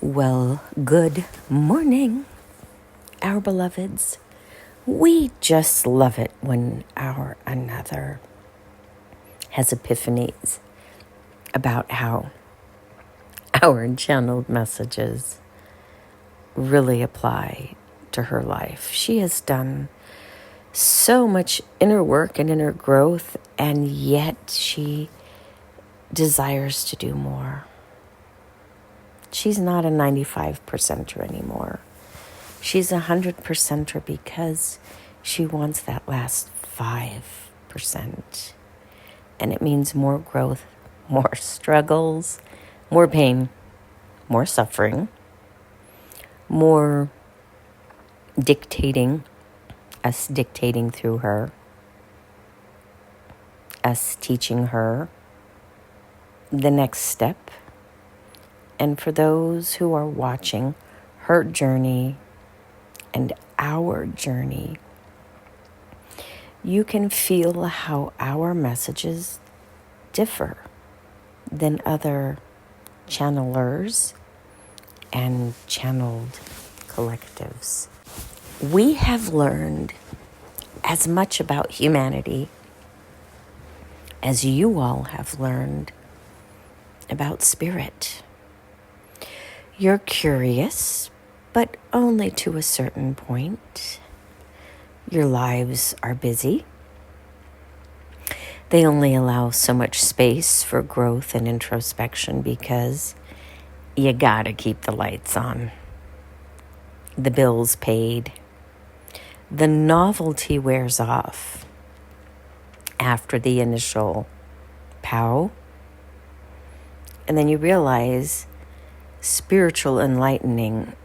Well, good morning, our beloveds. We just love it when our another has epiphanies about how our channeled messages really apply to her life. She has done so much inner work and inner growth, and yet she desires to do more. She's not a 95%er anymore. She's 100%er because she wants that last 5%. And it means more growth, more struggles, more pain, more suffering, more dictating, us dictating through her, us teaching her the next step. And for those who are watching her journey and our journey, you can feel how our messages differ than other channelers and channeled collectives. We have learned as much about humanity as you all have learned about spirit. You're curious, but only to a certain point. Your lives are busy. They only allow so much space for growth and introspection because you gotta keep the lights on. The bills paid. The novelty wears off after the initial pow. And then you realize spiritual enlightening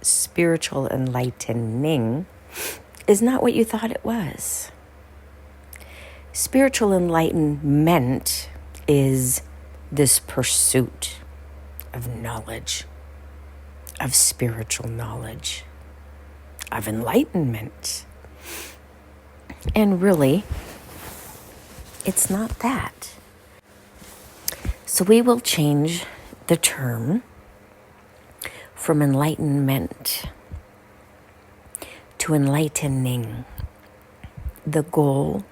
is not what you thought it was. Spiritual enlightenment is this pursuit of knowledge, of spiritual knowledge, of enlightenment. And really, it's not that. So we will change the term from enlightenment to enlightening. The goal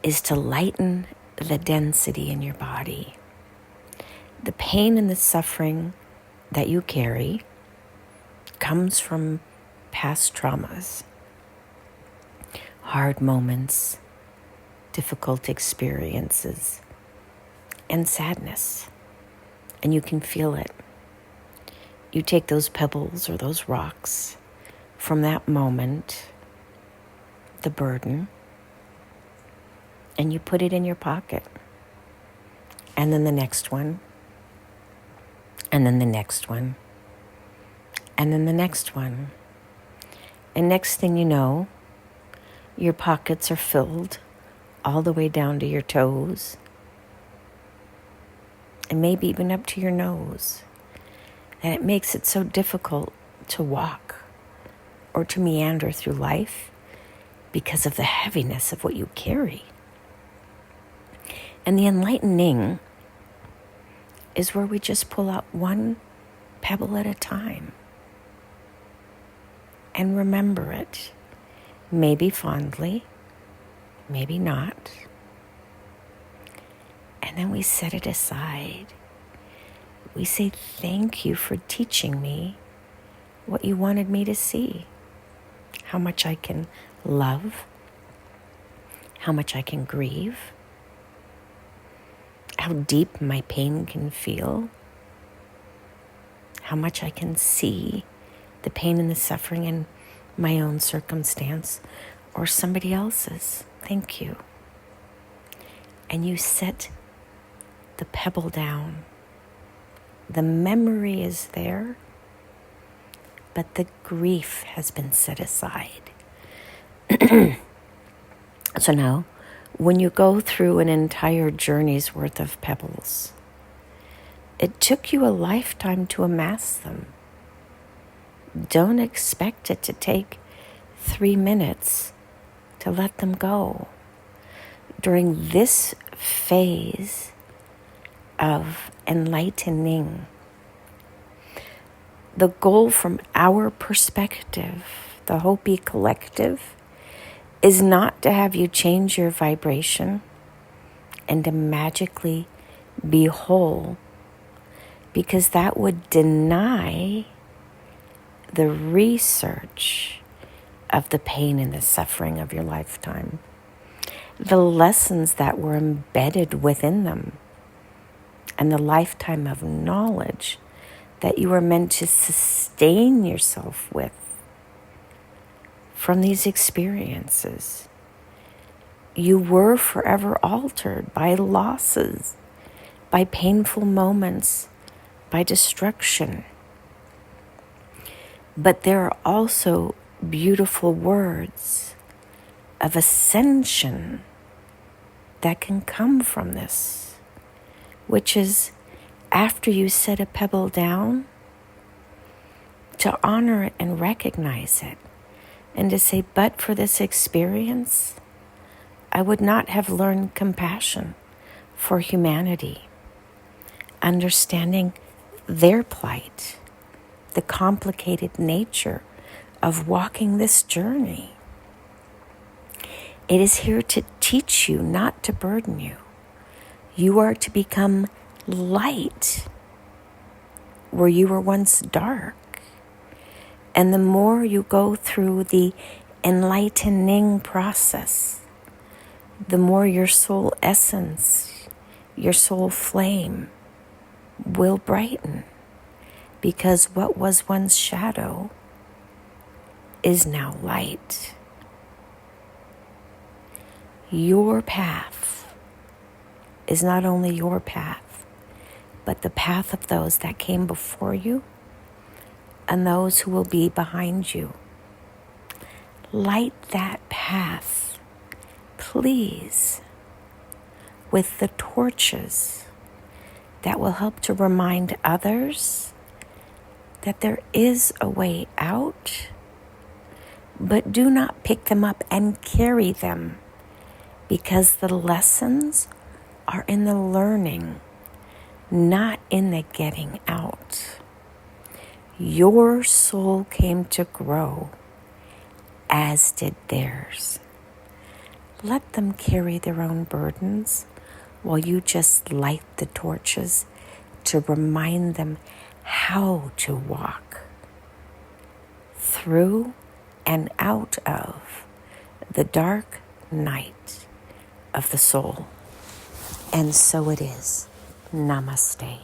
is to lighten the density in your body. The pain and the suffering that you carry comes from past traumas, hard moments, difficult experiences, and sadness. And you can feel it. You take those pebbles or those rocks from that moment, the burden, and you put it in your pocket. And then the next one, and then the next one, and then the next one. And next thing you know, your pockets are filled all the way down to your toes, and maybe even up to your nose. And it makes it so difficult to walk or to meander through life because of the heaviness of what you carry. And the enlightening is where we just pull out one pebble at a time and remember it, maybe fondly, maybe not. And then we set it aside. We say, thank you for teaching me what you wanted me to see. How much I can love, how much I can grieve, how deep my pain can feel, how much I can see the pain and the suffering in my own circumstance or somebody else's. Thank you. And you set the pebble down. The memory is there, but the grief has been set aside. So now, when you go through an entire journey's worth of pebbles, it took you a lifetime to amass them. Don't expect it to take 3 minutes to let them go. During this phase of enlightening. The goal from our perspective, the Hopi Collective, is not to have you change your vibration and to magically be whole, because that would deny the research of the pain and the suffering of your lifetime, the lessons that were embedded within them, and the lifetime of knowledge that you were meant to sustain yourself with from these experiences. You were forever altered by losses, by painful moments, by destruction. But there are also beautiful words of ascension that can come from this, which is, after you set a pebble down, to honor it and recognize it, and to say, but for this experience, I would not have learned compassion for humanity, understanding their plight, the complicated nature of walking this journey. It is here to teach you, not to burden you. You are to become light where you were once dark. And the more you go through the enlightening process, the more your soul essence, your soul flame will brighten. Because what was once shadow is now light. Your path is not only your path, but the path of those that came before you and those who will be behind you. Light that path, please, with the torches that will help to remind others that there is a way out, but do not pick them up and carry them, because the lessons are in the learning, not in the getting out. Your soul came to grow, as did theirs. Let them carry their own burdens while you just light the torches to remind them how to walk through and out of the dark night of the soul. And so it is. Namaste.